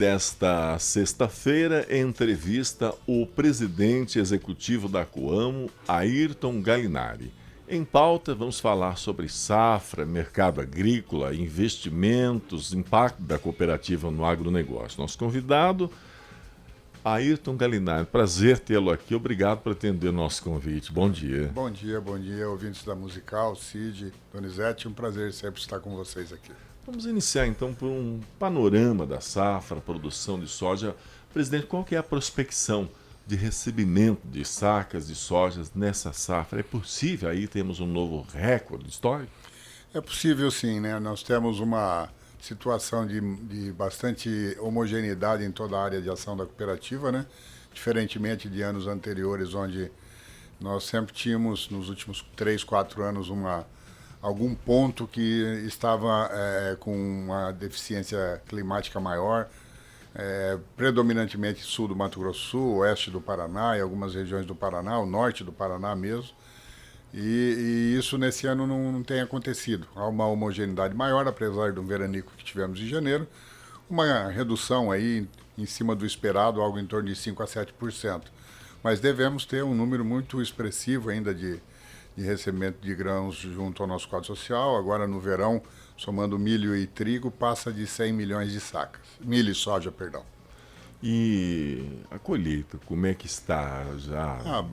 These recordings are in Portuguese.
Desta sexta-feira, entrevista o presidente executivo da Coamo, Ayrton Galinari. Em pauta, vamos falar sobre safra, mercado agrícola, investimentos, impacto da cooperativa no agronegócio. Nosso convidado, Ayrton Galinari. Prazer tê-lo aqui. Obrigado por atender o nosso convite. Bom dia. Bom dia, ouvintes da Musical, Cid, Donizete. Um prazer sempre estar com vocês aqui. Vamos iniciar então por um panorama da safra, produção de soja. Presidente, qual que é a prospecção de recebimento de sacas de sojas nessa safra? É possível aí temos um novo recorde histórico? É possível sim, né? Nós temos uma situação de bastante homogeneidade em toda a área de ação da cooperativa, né? Diferentemente de anos anteriores, onde nós sempre tínhamos, nos últimos 3, 4 anos, algum ponto que estava com uma deficiência climática maior, predominantemente sul do Mato Grosso do Sul, oeste do Paraná e algumas regiões do Paraná, o norte do Paraná mesmo. E isso nesse ano não tem acontecido. Há uma homogeneidade maior, apesar do veranico que tivemos em janeiro, uma redução aí em cima do esperado, algo em torno de 5 a 7%. Mas devemos ter um número muito expressivo ainda de recebimento de grãos junto ao nosso quadro social. Agora no verão, somando milho e trigo, passa de 100 milhões de sacas. Milho e soja, perdão. E a colheita, como é que está já?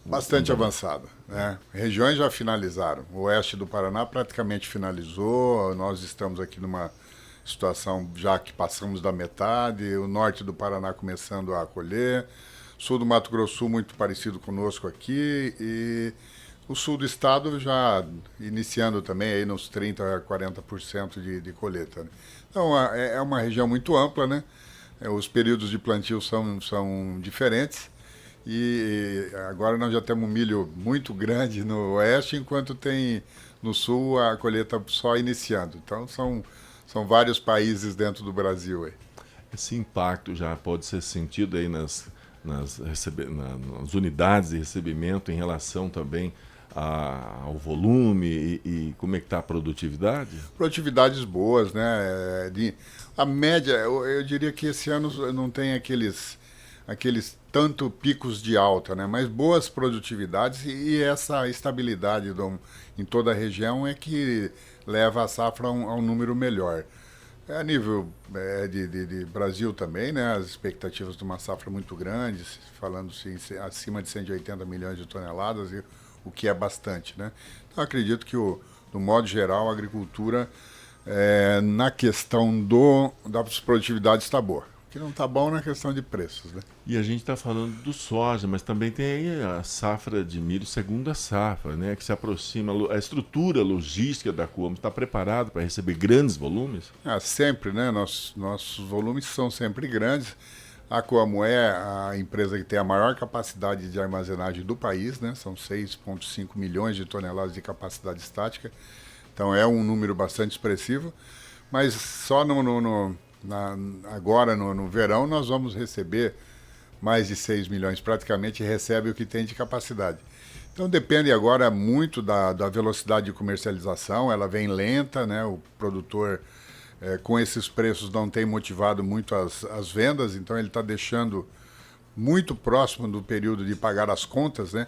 Bastante avançada, né? Regiões já finalizaram. O oeste do Paraná praticamente finalizou. Nós estamos aqui numa situação já que passamos da metade. O norte do Paraná começando a colher. Sul do Mato Grosso do Sul muito parecido conosco aqui. E o sul do estado já iniciando também aí nos 30% a 40% de colheita, né? Então é uma região muito ampla, né? Os períodos de plantio são diferentes. E agora nós já temos um milho muito grande no oeste, enquanto tem no sul a colheita só iniciando. Então são vários países dentro do Brasil aí. Esse impacto já pode ser sentido aí nas unidades de recebimento em relação também ao volume e como é que está a produtividade? Produtividades boas, né? A média, eu diria que esse ano não tem aqueles tanto picos de alta, né? Mas boas produtividades e essa estabilidade em toda a região é que leva a safra a um número melhor. A nível de Brasil também, né? As expectativas de uma safra muito grande, falando-se acima de 180 milhões de toneladas, o que é bastante, né? Então acredito que, no modo geral, a agricultura, na questão das produtividades, está boa. O que não está bom na questão de preços, né? E a gente está falando do soja, mas também tem aí a safra de milho, segunda safra, né? Que se aproxima. A estrutura logística da Coamo está preparada para receber grandes volumes? Sempre, né? Nossos volumes são sempre grandes. A Coamo é a empresa que tem a maior capacidade de armazenagem do país, né? São 6,5 milhões de toneladas de capacidade estática. Então é um número bastante expressivo. Mas só agora no verão nós vamos receber mais de 6 milhões, praticamente recebe o que tem de capacidade. Então depende agora muito da velocidade de comercialização, ela vem lenta, né? O produtor com esses preços não tem motivado muito as vendas, então ele está deixando muito próximo do período de pagar as contas, né?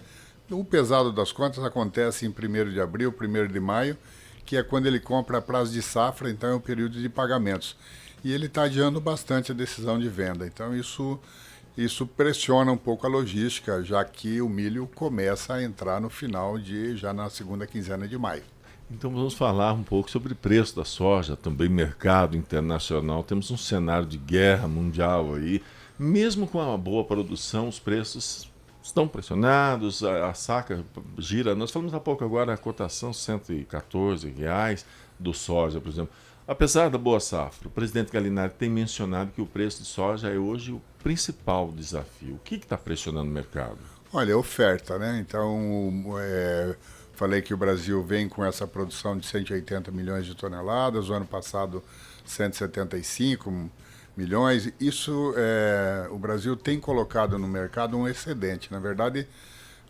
O pesado das contas acontece em 1º de abril, 1º de maio, que é quando ele compra a prazo de safra, então é o período de pagamentos. E ele está adiando bastante a decisão de venda. Então isso pressiona um pouco a logística, já que o milho começa a entrar no final já na segunda quinzena de maio. Então vamos falar um pouco sobre o preço da soja, também mercado internacional. Temos um cenário de guerra mundial aí. Mesmo com uma boa produção, os preços estão pressionados, a saca gira. Nós falamos há pouco agora a cotação R$ 114 do soja, por exemplo. Apesar da boa safra, o presidente Galinari tem mencionado que o preço de soja é hoje o principal desafio. O que está pressionando o mercado? Olha, oferta, né? Então, falei que o Brasil vem com essa produção de 180 milhões de toneladas, o ano passado 175 milhões. Isso, o Brasil tem colocado no mercado um excedente. Na verdade,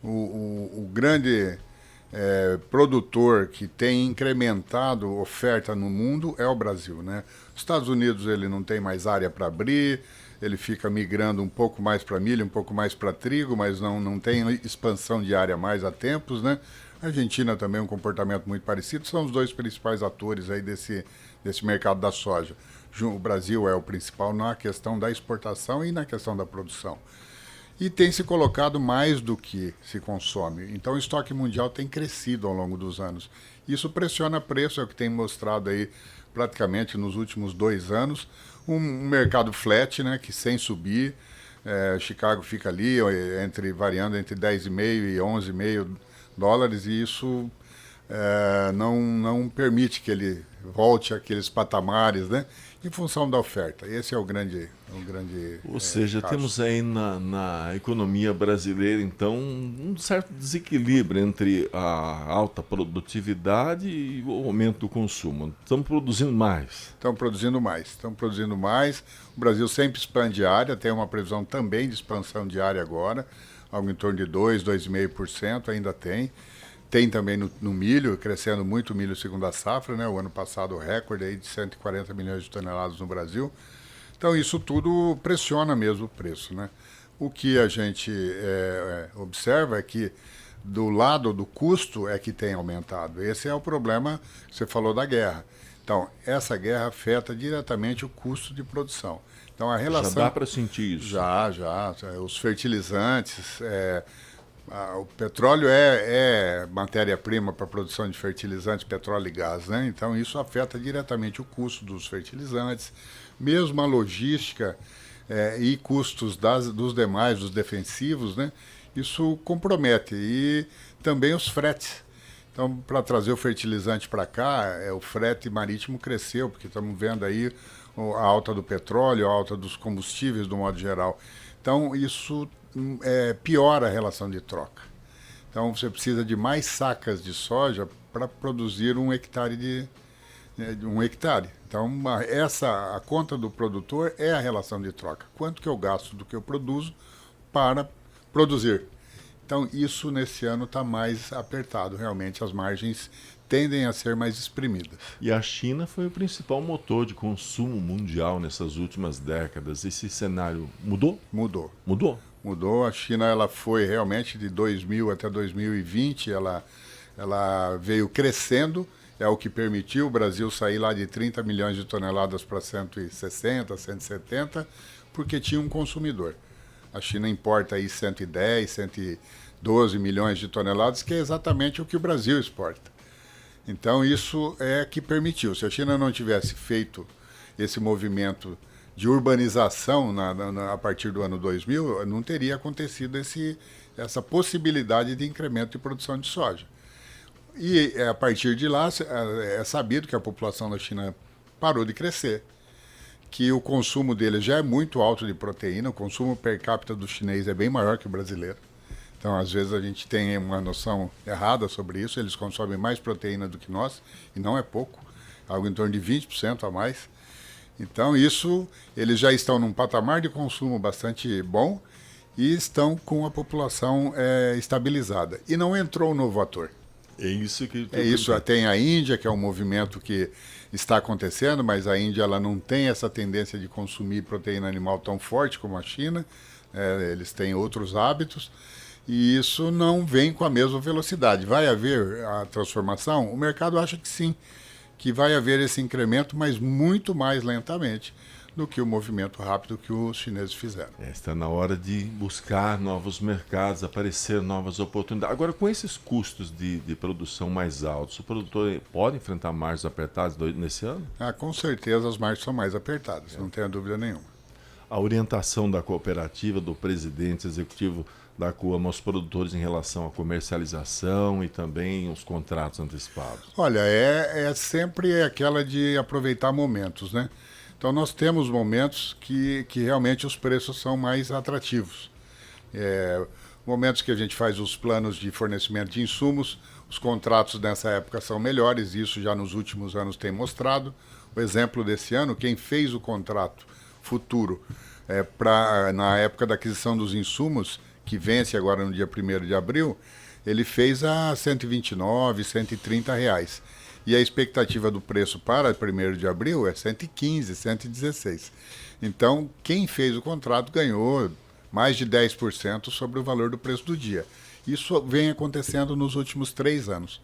o grande produtor que tem incrementado oferta no mundo é o Brasil, né? Os Estados Unidos ele não tem mais área para abrir, ele fica migrando um pouco mais para milho, um pouco mais para trigo, mas não tem expansão de área mais há tempos, né? A Argentina também é um comportamento muito parecido, são os dois principais atores aí desse mercado da soja. O Brasil é o principal na questão da exportação e na questão da produção. E tem se colocado mais do que se consome. Então o estoque mundial tem crescido ao longo dos anos. Isso pressiona preço, é o que tem mostrado aí praticamente nos últimos 2 anos. Um mercado flat, né, que sem subir. Chicago fica ali variando entre 10,5 e 11,5 dólares, e isso não permite que ele volte àqueles patamares, né, em função da oferta. Esse é o grande Ou seja, caso. Temos aí na economia brasileira, então, um certo desequilíbrio entre a alta produtividade e o aumento do consumo. Estamos produzindo mais. Estamos produzindo mais. O Brasil sempre expande área, tem uma previsão também de expansão de área agora, algo em torno de 2,5% ainda tem. Tem também no milho, crescendo muito o milho segundo a safra, né? O ano passado o recorde aí de 140 milhões de toneladas no Brasil. Então isso tudo pressiona mesmo o preço, né? O que a gente observa é que do lado do custo é que tem aumentado. Esse é o problema que você falou da guerra. Então essa guerra afeta diretamente o custo de produção. Então a relação... Já dá para sentir isso? Já. Os fertilizantes... o petróleo é matéria-prima para a produção de fertilizantes, petróleo e gás, né? Então isso afeta diretamente o custo dos fertilizantes, mesmo a logística e custos dos demais, dos defensivos, né? Isso compromete. E também os fretes. Então, para trazer o fertilizante para cá, o frete marítimo cresceu, porque estamos vendo aí a alta do petróleo, a alta dos combustíveis, do modo geral. Então, isso piora a relação de troca. Então, você precisa de mais sacas de soja para produzir um hectare de um hectare. Então, a conta do produtor é a relação de troca. Quanto que eu gasto do que eu produzo para produzir? Então, isso nesse ano está mais apertado. Realmente, as margens tendem a ser mais espremidas. E a China foi o principal motor de consumo mundial nessas últimas décadas. Esse cenário mudou? Mudou. A China ela foi realmente de 2000 até 2020, ela veio crescendo, é o que permitiu o Brasil sair lá de 30 milhões de toneladas para 160, 170, porque tinha um consumidor. A China importa aí 110, 112 milhões de toneladas, que é exatamente o que o Brasil exporta. Então isso é que permitiu. Se a China não tivesse feito esse movimento de urbanização a partir do ano 2000, não teria acontecido essa possibilidade de incremento de produção de soja. E a partir de lá é sabido que a população da China parou de crescer, que o consumo dele já é muito alto de proteína, o consumo per capita do chinês é bem maior que o brasileiro. Então, às vezes, a gente tem uma noção errada sobre isso, eles consomem mais proteína do que nós, e não é pouco, algo em torno de 20% a mais. Então, eles já estão num patamar de consumo bastante bom e estão com a população estabilizada. E não entrou um novo ator. É isso que... Tem a Índia, que é um movimento que está acontecendo, mas a Índia ela não tem essa tendência de consumir proteína animal tão forte como a China. Eles têm outros hábitos. E isso não vem com a mesma velocidade. Vai haver a transformação? O mercado acha que sim, que vai haver esse incremento, mas muito mais lentamente do que o movimento rápido que os chineses fizeram. Está na hora de buscar novos mercados, aparecer novas oportunidades. Agora, com esses custos de produção mais altos, o produtor pode enfrentar margens apertadas nesse ano? Com certeza as margens são mais apertadas, não tenha dúvida nenhuma. A orientação da cooperativa, do presidente executivo da Coamo aos produtores em relação à comercialização e também os contratos antecipados? Olha, é sempre aquela de aproveitar momentos, né? Então nós temos momentos que realmente os preços são mais atrativos. Momentos que a gente faz os planos de fornecimento de insumos, os contratos nessa época são melhores, isso já nos últimos anos tem mostrado. O exemplo desse ano, quem fez o contrato futuro na época da aquisição dos insumos, que vence agora no dia 1º de abril, ele fez a 129, 130 reais. E a expectativa do preço para 1º de abril é 115, 116. Então, quem fez o contrato ganhou mais de 10% sobre o valor do preço do dia. Isso vem acontecendo nos últimos 3 anos.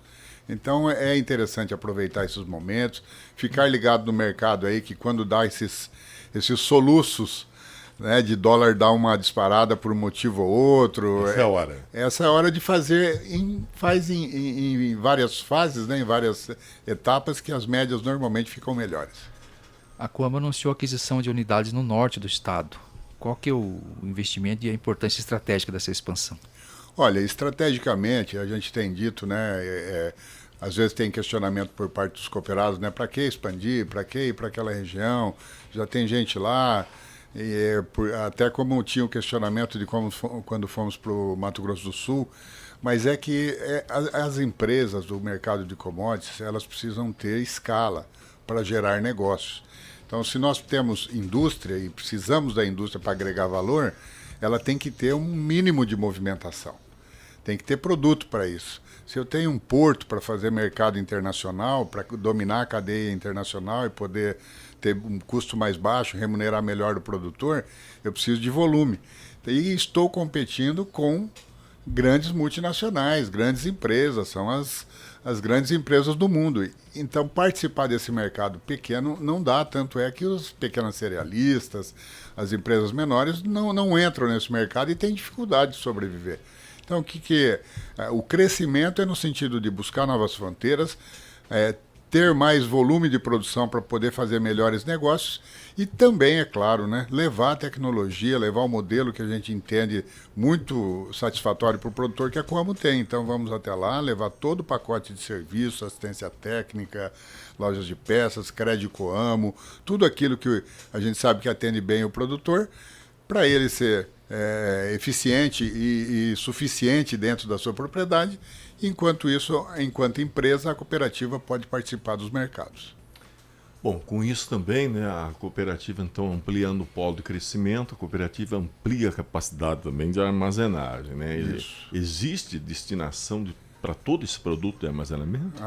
Então, é interessante aproveitar esses momentos, ficar ligado no mercado aí, que quando dá esses soluços, né, de dólar dar uma disparada por um motivo ou outro. Essa é a hora. Essa é a hora de fazer, faz em várias fases, né, em várias etapas, que as médias normalmente ficam melhores. A Coamo anunciou a aquisição de unidades no norte do estado. Qual que é o investimento e a importância estratégica dessa expansão? Olha, estrategicamente, a gente tem dito, né, às vezes tem questionamento por parte dos cooperados, né, para que expandir, para que ir para aquela região, já tem gente lá, até como tinha o questionamento de quando fomos para o Mato Grosso do Sul, mas é que as empresas do mercado de commodities, elas precisam ter escala para gerar negócios. Então, se nós temos indústria e precisamos da indústria para agregar valor, ela tem que ter um mínimo de movimentação. Tem que ter produto para isso. Se eu tenho um porto para fazer mercado internacional, para dominar a cadeia internacional e poder ter um custo mais baixo, remunerar melhor o produtor, eu preciso de volume. E estou competindo com grandes multinacionais, grandes empresas, são as grandes empresas do mundo. Então, participar desse mercado pequeno não dá, tanto é que os pequenos cerealistas, as empresas menores, não entram nesse mercado e têm dificuldade de sobreviver. Então, o crescimento é no sentido de buscar novas fronteiras, ter mais volume de produção para poder fazer melhores negócios e também, é claro, né, levar a tecnologia, levar o modelo que a gente entende muito satisfatório para o produtor que a Coamo tem. Então, vamos até lá, levar todo o pacote de serviços, assistência técnica, lojas de peças, crédito Coamo, tudo aquilo que a gente sabe que atende bem o produtor, para ele ser eficiente e suficiente dentro da sua propriedade. Enquanto isso, enquanto empresa, a cooperativa pode participar dos mercados. Bom, com isso também, né, a cooperativa, então, ampliando o polo de crescimento, a cooperativa amplia a capacidade também de armazenagem, né? Existe destinação para todo esse produto de armazenamento?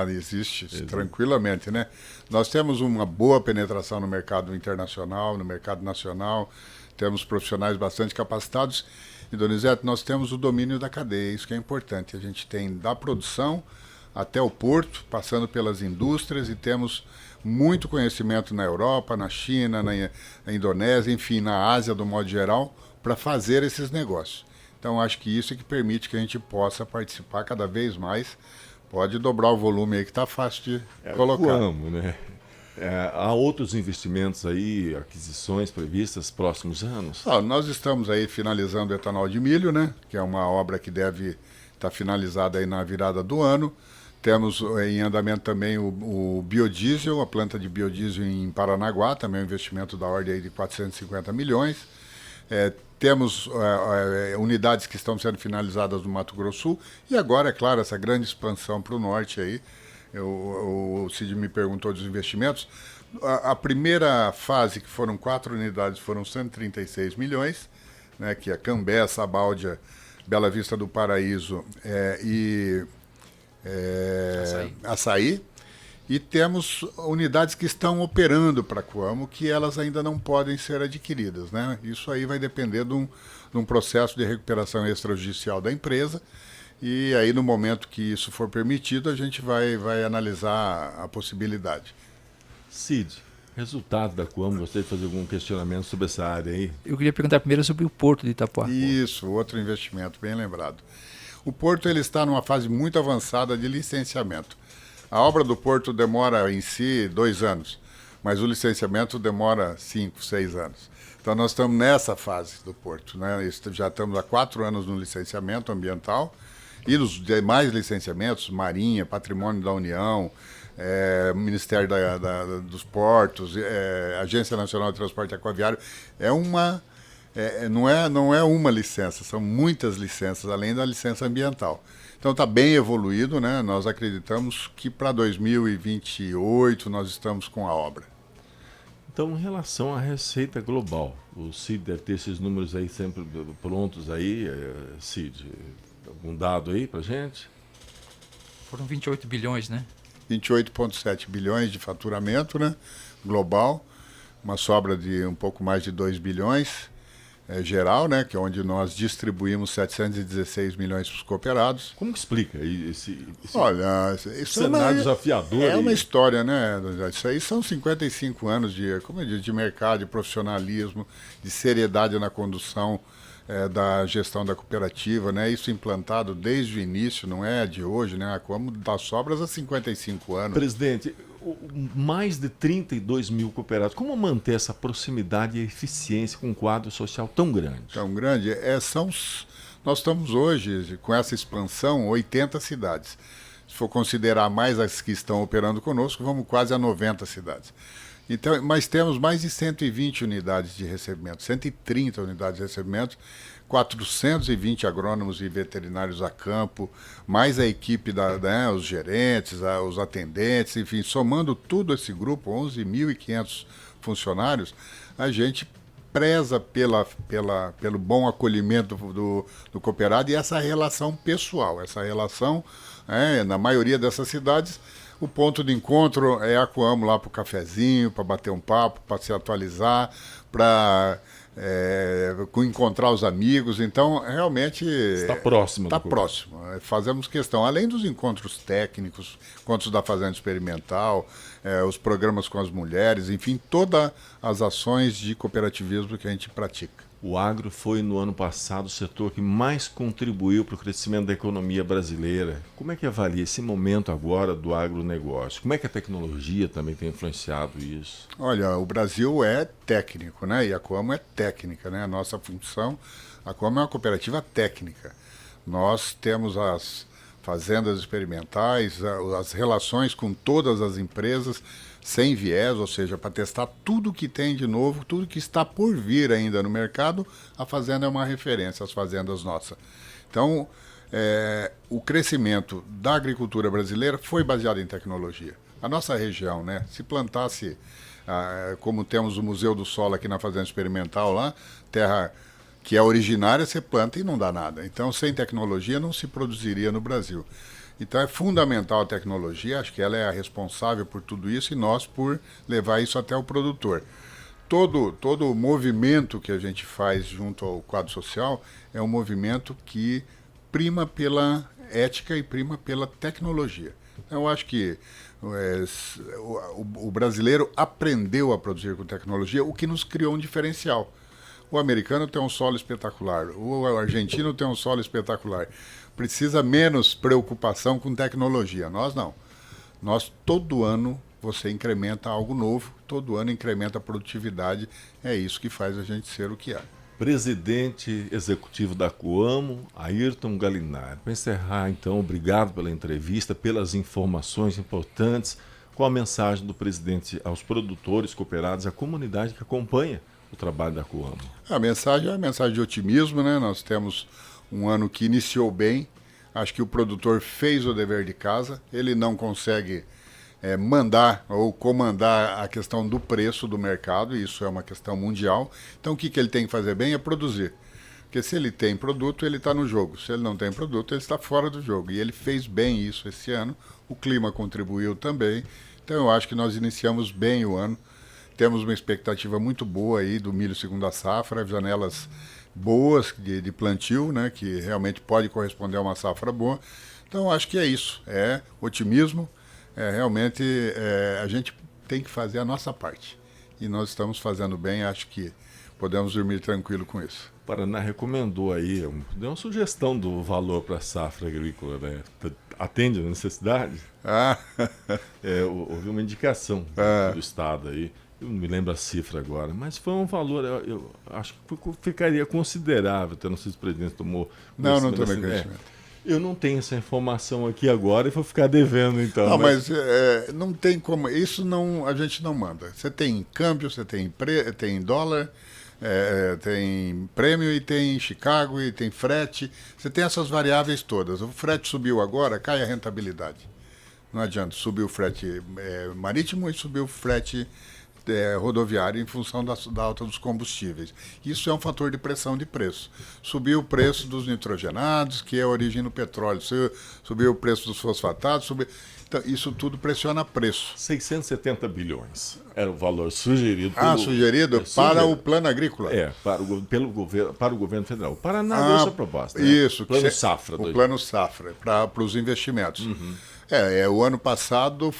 Existe, tranquilamente, né? Nós temos uma boa penetração no mercado internacional, no mercado nacional, temos profissionais bastante capacitados. E, Donizete, nós temos o domínio da cadeia, isso que é importante. A gente tem da produção até o porto, passando pelas indústrias, e temos muito conhecimento na Europa, na China, na Indonésia, enfim, na Ásia, do modo geral, para fazer esses negócios. Então, acho que isso é que permite que a gente possa participar cada vez mais. Pode dobrar o volume aí, que está fácil de colocar. Vamos, né? Há outros investimentos aí, aquisições previstas próximos anos? Nós estamos aí finalizando o etanol de milho, né? Que é uma obra que deve estar finalizada aí na virada do ano. Temos em andamento também o biodiesel, a planta de biodiesel em Paranaguá, também um investimento da ordem aí de 450 milhões. Temos unidades que estão sendo finalizadas no Mato Grosso do Sul. E agora, é claro, essa grande expansão para o norte aí. O Cid me perguntou dos investimentos. A primeira fase, que foram 4 unidades, foram 136 milhões, né, que é Cambé, Sabáudia, Bela Vista do Paraíso e Açaí. E temos unidades que estão operando para a Coamo, que elas ainda não podem ser adquiridas, né? Isso aí vai depender de um processo de recuperação extrajudicial da empresa. E aí, no momento que isso for permitido, a gente vai analisar a possibilidade. Cid, resultado da Coamo, gostaria de fazer algum questionamento sobre essa área aí? Eu queria perguntar primeiro sobre o Porto de Itapuá. Isso, outro investimento, bem lembrado. O Porto ele está numa fase muito avançada de licenciamento. A obra do Porto demora em si 2 anos, mas o licenciamento demora 5, 6 anos. Então, nós estamos nessa fase do Porto, né? Já estamos há 4 anos no licenciamento ambiental. E nos demais licenciamentos, Marinha, Patrimônio da União, Ministério dos Portos, Agência Nacional de Transporte Aquaviário, não é uma licença, são muitas licenças, além da licença ambiental. Então está bem evoluído, né? Nós acreditamos que para 2028 nós estamos com a obra. Então, em relação à receita global, o Cid deve ter esses números aí sempre prontos aí, Cid. algum dado aí para gente? Foram 28 bilhões, né? 28,7 bilhões de faturamento, né, global, uma sobra de um pouco mais de 2 bilhões geral, né, que é onde nós distribuímos 716 milhões para os cooperados. Como que explica esse Olha, isso cenário desafiador? É uma história, né? Isso aí são 55 anos de, como eu disse, de mercado, de profissionalismo, de seriedade na condução da gestão da cooperativa, né? Isso implantado desde o início, não é de hoje, né? Como dá sobras há 55 anos. Presidente, mais de 32 mil cooperados, como manter essa proximidade e eficiência com um quadro social tão grande? Tão grande. Nós estamos hoje, com essa expansão, 80 cidades. Se for considerar mais as que estão operando conosco, vamos quase a 90 cidades. Então, mas temos mais de 120 unidades de recebimento, 130 unidades de recebimento, 420 agrônomos e veterinários a campo, mais a equipe, os gerentes, os atendentes, enfim, somando tudo esse grupo, 11.500 funcionários, a gente preza pelo bom acolhimento do cooperado e essa relação pessoal, essa relação, na maioria dessas cidades, o ponto de encontro é a Coamo lá para o cafezinho, para bater um papo, para se atualizar, para encontrar os amigos. Então, realmente... Está próximo. Está próximo. Fazemos questão, além dos encontros técnicos, encontros da Fazenda Experimental, os programas com as mulheres, enfim, todas as ações de cooperativismo que a gente pratica. O agro foi, no ano passado, o setor que mais contribuiu para o crescimento da economia brasileira. Como é que avalia esse momento agora do agronegócio? Como é que a tecnologia também tem influenciado isso? Olha, o Brasil é técnico, né? E a Coamo é técnica, né? A nossa função, a Coamo é uma cooperativa técnica. Nós temos as fazendas experimentais, as relações com todas as empresas, sem viés, ou seja, para testar tudo que tem de novo, tudo que está por vir ainda no mercado, a fazenda é uma referência, as fazendas nossas. Então, o crescimento da agricultura brasileira foi baseado em tecnologia. A nossa região, né, se plantasse, como temos o Museu do Solo aqui na Fazenda Experimental, lá, terra que é originária, você planta e não dá nada. Então, sem tecnologia não se produziria no Brasil. Então é fundamental a tecnologia, acho que ela é a responsável por tudo isso e nós por levar isso até o produtor. Todo o movimento que a gente faz junto ao quadro social é um movimento que prima pela ética e prima pela tecnologia. Então eu acho que o brasileiro aprendeu a produzir com tecnologia, o que nos criou um diferencial. O americano tem um solo espetacular, o argentino tem um solo espetacular. Precisa menos preocupação com tecnologia. Nós não. Nós, todo ano, você incrementa algo novo, todo ano incrementa a produtividade. É isso que faz a gente ser o que é. Presidente executivo da Coamo, Ayrton Galinari. Para encerrar, então, obrigado pela entrevista, pelas informações importantes. Qual a mensagem do presidente aos produtores, cooperados, à comunidade que acompanha o trabalho da Coamo? A mensagem é uma mensagem de otimismo, né? Nós temos um ano que iniciou bem. Acho que o produtor fez o dever de casa. Ele não consegue mandar ou comandar a questão do preço do mercado. Isso é uma questão mundial. Então, o que ele tem que fazer bem é produzir. Porque se ele tem produto, ele está no jogo. Se ele não tem produto, ele está fora do jogo. E ele fez bem isso esse ano. O clima contribuiu também. Então, eu acho que nós iniciamos bem o ano. Temos uma expectativa muito boa aí do milho segunda safra, janelas boas de plantio, né, que realmente pode corresponder a uma safra boa. Então, acho que é isso, é otimismo, realmente a gente tem que fazer a nossa parte. E nós estamos fazendo bem, acho que podemos dormir tranquilo com isso. O Paraná recomendou aí, deu uma sugestão do valor para a safra agrícola, né? Atende a necessidade? Houve uma indicação do Estado aí. Eu não me lembro a cifra agora, mas foi um valor, eu acho que ficaria considerável, até não sei se o presidente tomou... Não tomei conhecimento. Eu não tenho essa informação aqui agora e vou ficar devendo, então. Não, mas não tem como, isso não, a gente não manda. Você tem câmbio, você tem dólar, tem prêmio e tem Chicago e tem frete, você tem essas variáveis todas. O frete subiu agora, cai a rentabilidade. Não adianta, subiu o frete marítimo e subiu o frete rodoviária em função da alta dos combustíveis. Isso é um fator de pressão de preço. Subiu o preço dos nitrogenados, que é a origem do petróleo, subiu o preço dos fosfatados, então, isso tudo pressiona preço. 670 bilhões era o valor sugerido. Sugerido para o plano agrícola. Para o governo federal. O Paraná deu essa proposta. Né? Isso. Plano Safra. O plano Safra, para os investimentos. Uhum. O ano passado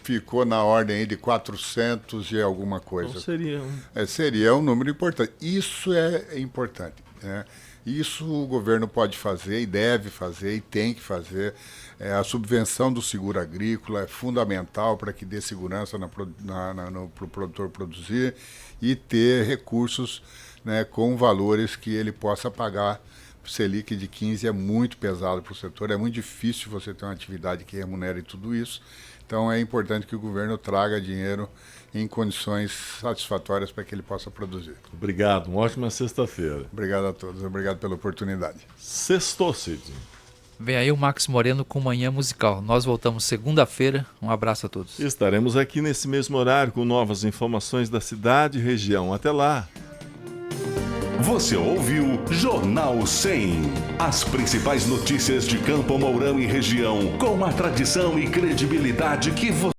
ficou na ordem aí de 400 e alguma coisa. Então seria um número importante. Isso é importante. Né? Isso o governo pode fazer e deve fazer e tem que fazer. A subvenção do seguro agrícola é fundamental para que dê segurança para o produtor produzir e ter recursos, né, com valores que ele possa pagar. O Selic de 15 é muito pesado para o setor, é muito difícil você ter uma atividade que remunere tudo isso. Então é importante que o governo traga dinheiro em condições satisfatórias para que ele possa produzir. Obrigado, uma ótima sexta-feira. Obrigado a todos, obrigado pela oportunidade. Sextou, Cid. Vem aí o Max Moreno com Manhã Musical. Nós voltamos segunda-feira. Um abraço a todos. Estaremos aqui nesse mesmo horário com novas informações da cidade e região. Até lá. Você ouviu Jornal 100. As principais notícias de Campo Mourão e região, com a tradição e credibilidade que você